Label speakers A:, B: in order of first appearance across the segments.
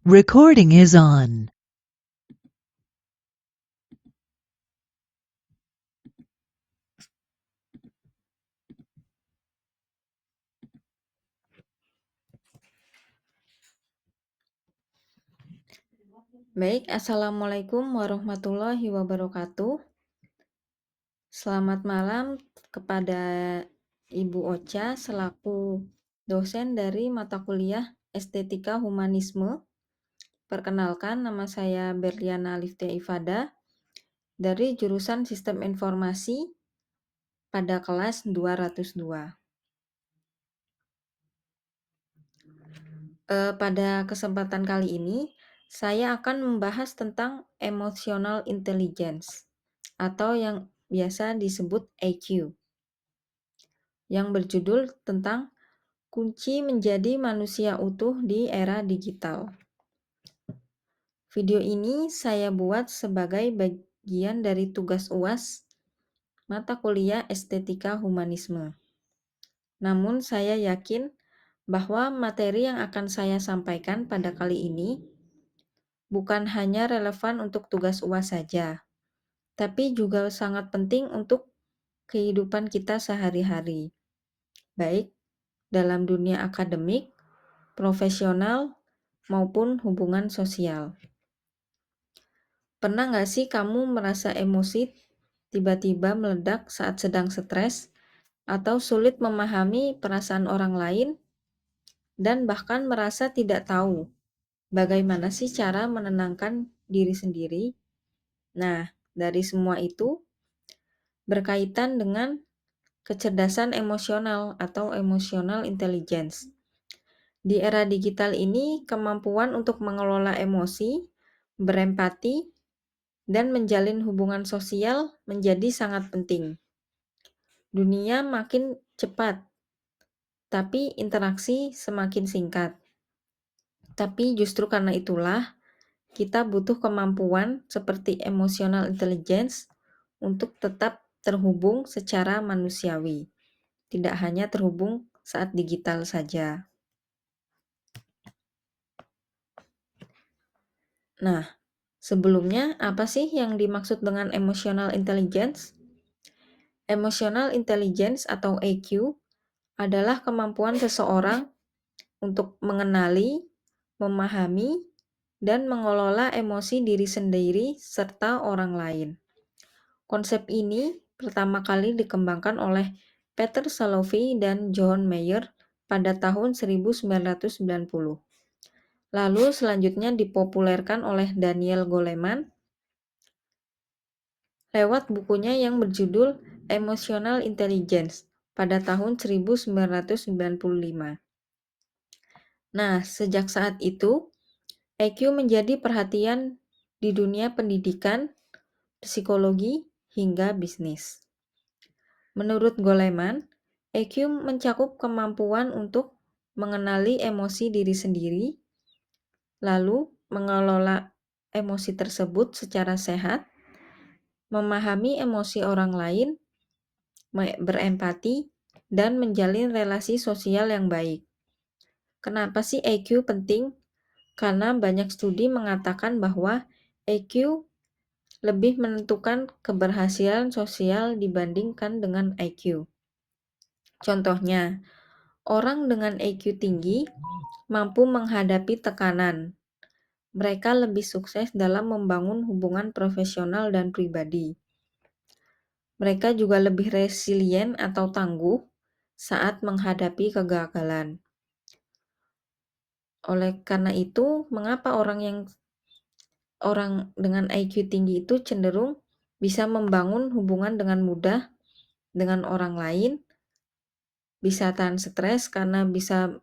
A: Recording is on.
B: Baik, Assalamualaikum warahmatullahi wabarakatuh. Selamat malam kepada Ibu Ocha selaku dosen dari mata kuliah Estetika Humanisme. Perkenalkan, nama saya Berliana Liftia Ifada dari jurusan Sistem Informasi pada kelas 202. Pada kesempatan kali ini, saya akan membahas tentang emotional intelligence atau yang biasa disebut EQ, yang berjudul tentang kunci menjadi manusia utuh di era digital. Video ini saya buat sebagai bagian dari tugas UAS mata kuliah Estetika Humanisme. Namun saya yakin bahwa materi yang akan saya sampaikan pada kali ini bukan hanya relevan untuk tugas UAS saja, tapi juga sangat penting untuk kehidupan kita sehari-hari, baik dalam dunia akademik, profesional, maupun hubungan sosial. Pernah nggak sih kamu merasa emosi tiba-tiba meledak saat sedang stres atau sulit memahami perasaan orang lain dan bahkan merasa tidak tahu bagaimana sih cara menenangkan diri sendiri? Nah, dari semua itu berkaitan dengan kecerdasan emosional atau emotional intelligence. Di era digital ini, kemampuan untuk mengelola emosi, berempati, dan menjalin hubungan sosial menjadi sangat penting. Dunia makin cepat, tapi interaksi semakin singkat. Tapi justru karena itulah, kita butuh kemampuan seperti emotional intelligence untuk tetap terhubung secara manusiawi, tidak hanya terhubung saat digital saja. Nah, sebelumnya apa sih yang dimaksud dengan emotional intelligence? Emotional intelligence atau EQ adalah kemampuan seseorang untuk mengenali, memahami, dan mengelola emosi diri sendiri serta orang lain. Konsep ini pertama kali dikembangkan oleh Peter Salovey dan John Mayer pada tahun 1990. Lalu selanjutnya dipopulerkan oleh Daniel Goleman lewat bukunya yang berjudul Emotional Intelligence pada tahun 1995. Nah, sejak saat itu, EQ menjadi perhatian di dunia pendidikan, psikologi, hingga bisnis. Menurut Goleman, EQ mencakup kemampuan untuk mengenali emosi diri sendiri, lalu mengelola emosi tersebut secara sehat, memahami emosi orang lain, berempati, dan menjalin relasi sosial yang baik. Kenapa sih EQ penting? Karena banyak studi mengatakan bahwa EQ lebih menentukan keberhasilan sosial dibandingkan dengan IQ. Contohnya, orang dengan EQ tinggi mampu menghadapi tekanan. Mereka lebih sukses dalam membangun hubungan profesional dan pribadi. Mereka juga lebih resilient atau tangguh saat menghadapi kegagalan. Oleh karena itu, mengapa orang dengan IQ tinggi itu cenderung bisa membangun hubungan dengan mudah dengan orang lain, bisa tahan stres karena bisa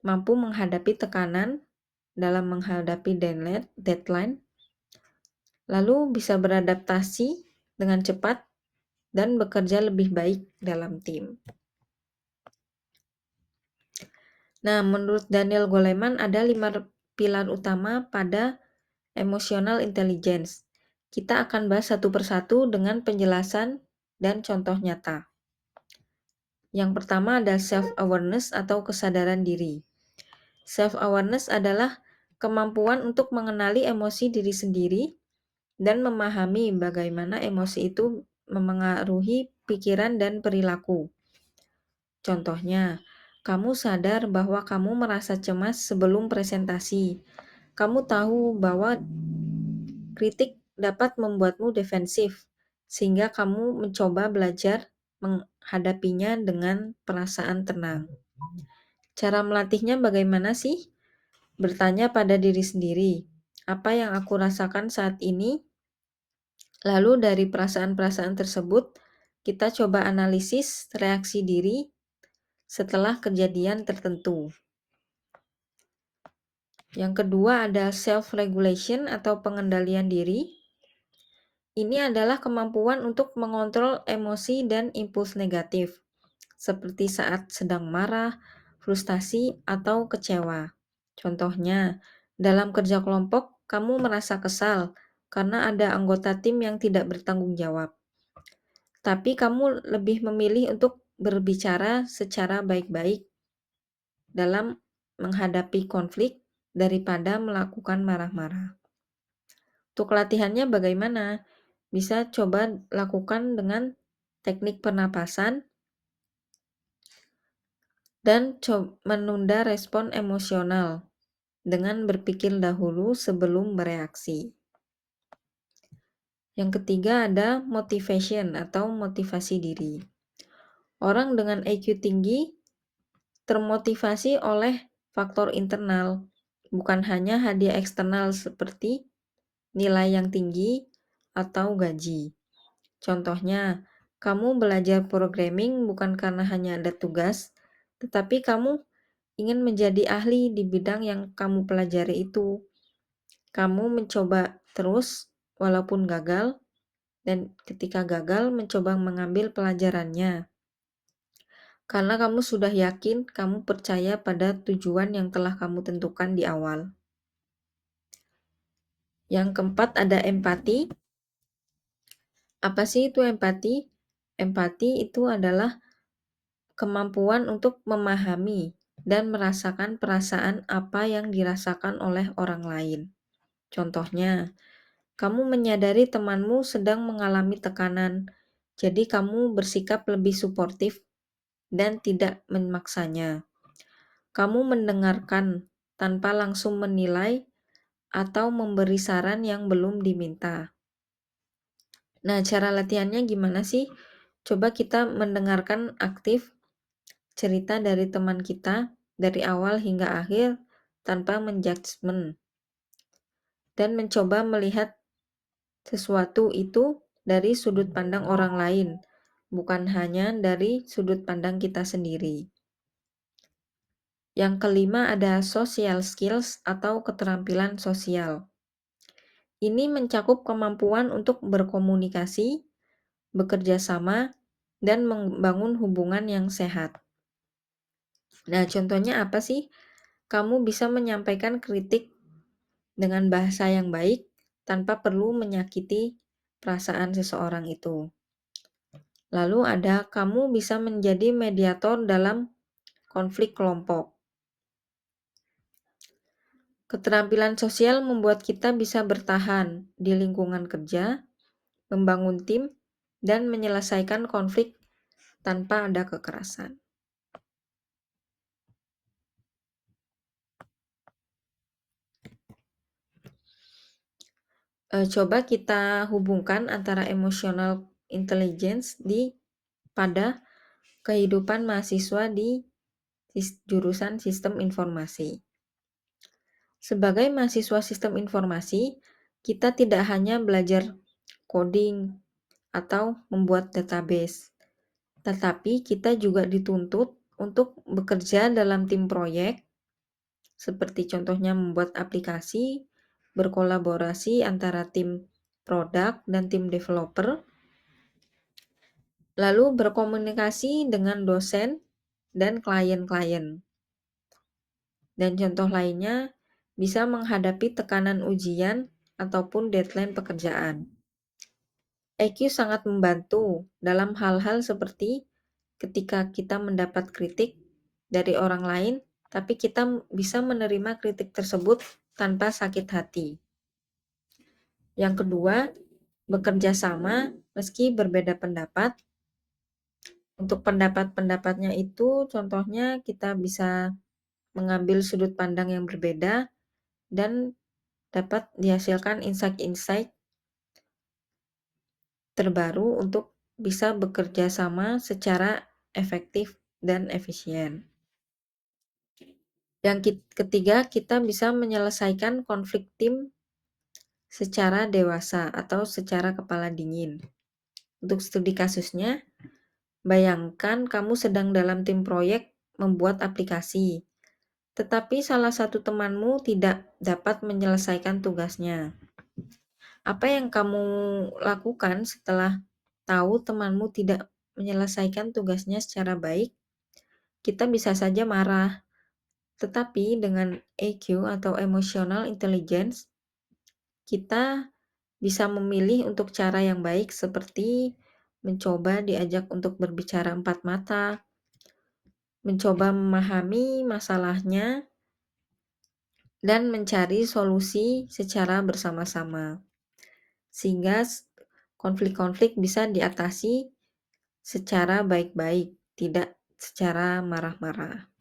B: mampu menghadapi tekanan dalam menghadapi deadline, lalu bisa beradaptasi dengan cepat dan bekerja lebih baik dalam tim. Nah, menurut Daniel Goleman ada 5 pilar utama pada emotional intelligence. Kita akan bahas satu persatu dengan penjelasan dan contoh nyata. Yang pertama ada self-awareness atau kesadaran diri. Self-awareness adalah kemampuan untuk mengenali emosi diri sendiri dan memahami bagaimana emosi itu memengaruhi pikiran dan perilaku. Contohnya, kamu sadar bahwa kamu merasa cemas sebelum presentasi. Kamu tahu bahwa kritik dapat membuatmu defensif, sehingga kamu mencoba belajar menghadapinya dengan perasaan tenang. Cara melatihnya bagaimana sih? Bertanya pada diri sendiri, apa yang aku rasakan saat ini? Lalu dari perasaan-perasaan tersebut, kita coba analisis reaksi diri setelah kejadian tertentu. Yang kedua ada self-regulation atau pengendalian diri. Ini adalah kemampuan untuk mengontrol emosi dan impuls negatif, seperti saat sedang marah, frustasi, atau kecewa. Contohnya, dalam kerja kelompok, kamu merasa kesal karena ada anggota tim yang tidak bertanggung jawab. Tapi kamu lebih memilih untuk berbicara secara baik-baik dalam menghadapi konflik daripada melakukan marah-marah. Untuk latihannya bagaimana? Bisa coba lakukan dengan teknik pernapasan dan menunda respon emosional dengan berpikir dahulu sebelum bereaksi. Yang ketiga ada motivation atau motivasi diri. Orang dengan IQ tinggi termotivasi oleh faktor internal, bukan hanya hadiah eksternal seperti nilai yang tinggi atau gaji. Contohnya, kamu belajar programming bukan karena hanya ada tugas, tetapi kamu ingin menjadi ahli di bidang yang kamu pelajari itu. Kamu mencoba terus walaupun gagal, dan ketika gagal mencoba mengambil pelajarannya. Karena kamu sudah yakin, kamu percaya pada tujuan yang telah kamu tentukan di awal. Yang keempat ada empati. Apa sih itu empati? Empati itu adalah kemampuan untuk memahami dan merasakan perasaan apa yang dirasakan oleh orang lain. Contohnya, kamu menyadari temanmu sedang mengalami tekanan, jadi kamu bersikap lebih suportif dan tidak memaksanya. Kamu mendengarkan tanpa langsung menilai atau memberi saran yang belum diminta. Nah, cara latihannya gimana sih? Coba kita mendengarkan aktif cerita dari teman kita dari awal hingga akhir tanpa menjudgment dan mencoba melihat sesuatu itu dari sudut pandang orang lain, bukan hanya dari sudut pandang kita sendiri. Yang kelima ada social skills atau keterampilan sosial. Ini mencakup kemampuan untuk berkomunikasi, bekerja sama, dan membangun hubungan yang sehat. Nah, contohnya apa sih? Kamu bisa menyampaikan kritik dengan bahasa yang baik tanpa perlu menyakiti perasaan seseorang itu. Lalu ada kamu bisa menjadi mediator dalam konflik kelompok. Keterampilan sosial membuat kita bisa bertahan di lingkungan kerja, membangun tim, dan menyelesaikan konflik tanpa ada kekerasan. Coba kita hubungkan antara emotional intelligence pada kehidupan mahasiswa di jurusan sistem informasi. Sebagai mahasiswa sistem informasi, kita tidak hanya belajar coding atau membuat database, tetapi kita juga dituntut untuk bekerja dalam tim proyek, seperti contohnya membuat aplikasi, berkolaborasi antara tim produk dan tim developer, lalu berkomunikasi dengan dosen dan klien-klien. Dan contoh lainnya, bisa menghadapi tekanan ujian ataupun deadline pekerjaan. IQ sangat membantu dalam hal-hal seperti ketika kita mendapat kritik dari orang lain, tapi kita bisa menerima kritik tersebut tanpa sakit hati. Yang kedua, bekerja sama meski berbeda pendapat. Untuk pendapat-pendapatnya itu, contohnya kita bisa mengambil sudut pandang yang berbeda dan dapat dihasilkan insight-insight terbaru untuk bisa bekerja sama secara efektif dan efisien. Yang ketiga, kita bisa menyelesaikan konflik tim secara dewasa atau secara kepala dingin. Untuk studi kasusnya, bayangkan kamu sedang dalam tim proyek membuat aplikasi, tetapi salah satu temanmu tidak dapat menyelesaikan tugasnya. Apa yang kamu lakukan setelah tahu temanmu tidak menyelesaikan tugasnya secara baik? Kita bisa saja marah, tetapi dengan EQ atau emotional intelligence, kita bisa memilih untuk cara yang baik seperti mencoba diajak untuk berbicara empat mata, mencoba memahami masalahnya, dan mencari solusi secara bersama-sama. Sehingga konflik-konflik bisa diatasi secara baik-baik, tidak secara marah-marah.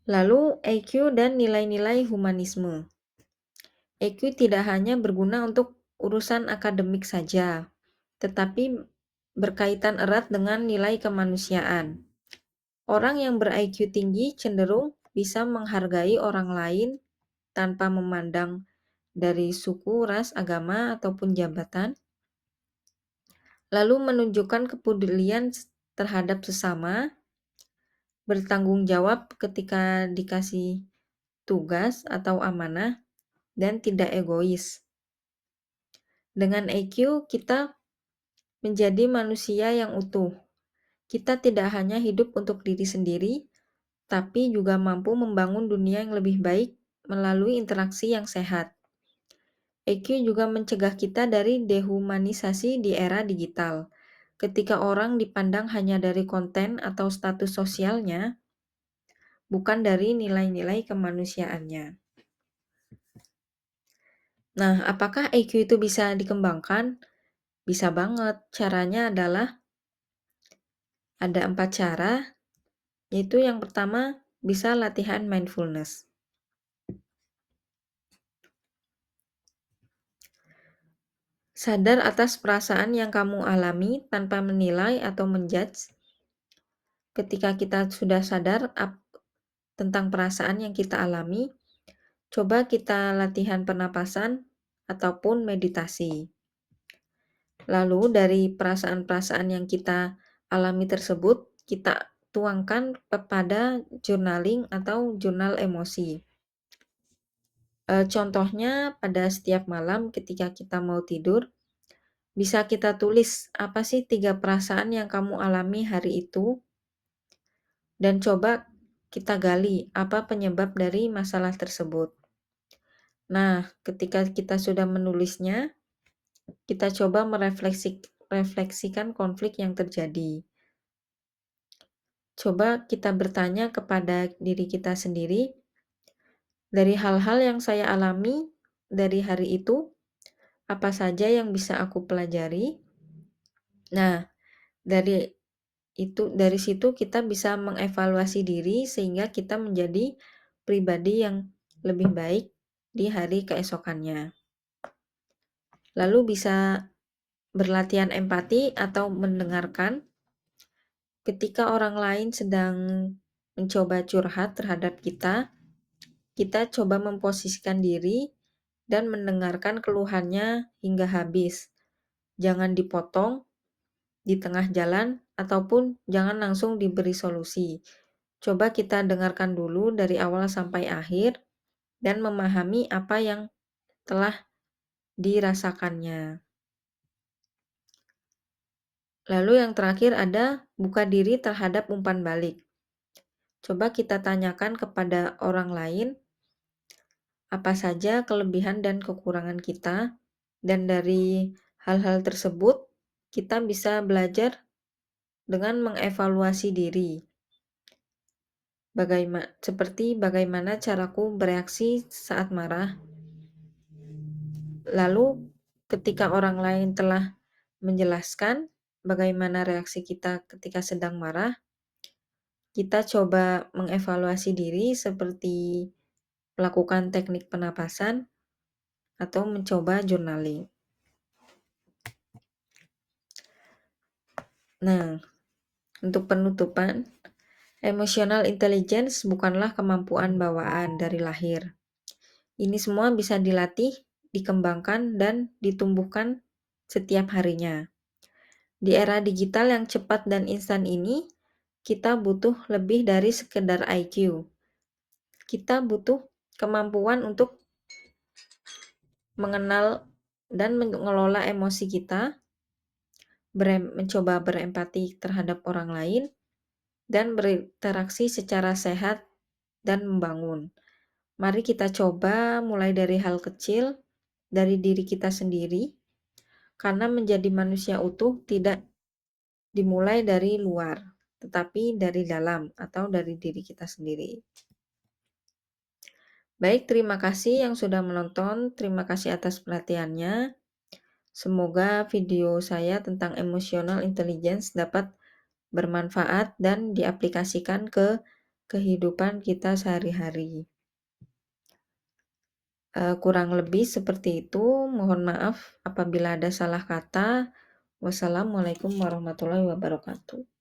B: Lalu EQ dan nilai-nilai humanisme. EQ tidak hanya berguna untuk urusan akademik saja, tetapi berkaitan erat dengan nilai kemanusiaan. Orang yang ber-IQ tinggi cenderung bisa menghargai orang lain tanpa memandang dari suku, ras, agama, ataupun jabatan, lalu menunjukkan kepedulian terhadap sesama, bertanggung jawab ketika dikasih tugas atau amanah, dan tidak egois. Dengan EQ, kita menjadi manusia yang utuh. Kita tidak hanya hidup untuk diri sendiri, tapi juga mampu membangun dunia yang lebih baik melalui interaksi yang sehat. EQ juga mencegah kita dari dehumanisasi di era digital. Ketika orang dipandang hanya dari konten atau status sosialnya, bukan dari nilai-nilai kemanusiaannya. Nah, apakah EQ itu bisa dikembangkan? Bisa banget. Caranya adalah ada 4 cara, yaitu yang pertama bisa latihan mindfulness. Sadar atas perasaan yang kamu alami tanpa menilai atau menjudge. Ketika kita sudah sadar tentang perasaan yang kita alami, coba kita latihan pernapasan ataupun meditasi. Lalu dari perasaan-perasaan yang kita alami tersebut, kita tuangkan kepada journaling atau jurnal emosi. Contohnya pada setiap malam ketika kita mau tidur, bisa kita tulis apa sih 3 perasaan yang kamu alami hari itu, dan coba kita gali apa penyebab dari masalah tersebut. Nah, ketika kita sudah menulisnya, kita coba merefleksikan konflik yang terjadi. Coba kita bertanya kepada diri kita sendiri, dari hal-hal yang saya alami dari hari itu, apa saja yang bisa aku pelajari? Nah, dari situ kita bisa mengevaluasi diri sehingga kita menjadi pribadi yang lebih baik di hari keesokannya. Lalu bisa berlatihan empati atau mendengarkan. Ketika orang lain sedang mencoba curhat terhadap kita, kita coba memposisikan diri dan mendengarkan keluhannya hingga habis. Jangan dipotong di tengah jalan ataupun jangan langsung diberi solusi. Coba kita dengarkan dulu dari awal sampai akhir dan memahami apa yang telah dirasakannya. Lalu yang terakhir ada buka diri terhadap umpan balik. Coba kita tanyakan kepada orang lain apa saja kelebihan dan kekurangan kita, dan dari hal-hal tersebut kita bisa belajar dengan mengevaluasi diri. Seperti bagaimana caraku bereaksi saat marah. Lalu ketika orang lain telah menjelaskan bagaimana reaksi kita ketika sedang marah, kita coba mengevaluasi diri seperti melakukan teknik penapasan atau mencoba journaling. Nah, untuk penutupan, emotional intelligence bukanlah kemampuan bawaan dari lahir. Ini semua bisa dilatih, dikembangkan, dan ditumbuhkan setiap harinya. Di era digital yang cepat dan instan ini, kita butuh lebih dari sekedar IQ. Kita butuh kemampuan untuk mengenal dan mengelola emosi kita, mencoba berempati terhadap orang lain, dan berinteraksi secara sehat dan membangun. Mari kita coba mulai dari hal kecil, dari diri kita sendiri, karena menjadi manusia utuh tidak dimulai dari luar, tetapi dari dalam atau dari diri kita sendiri. Baik, terima kasih yang sudah menonton. Terima kasih atas perhatiannya. Semoga video saya tentang emotional intelligence dapat bermanfaat dan diaplikasikan ke kehidupan kita sehari-hari. Kurang lebih seperti itu. Mohon maaf apabila ada salah kata. Wassalamualaikum warahmatullahi wabarakatuh.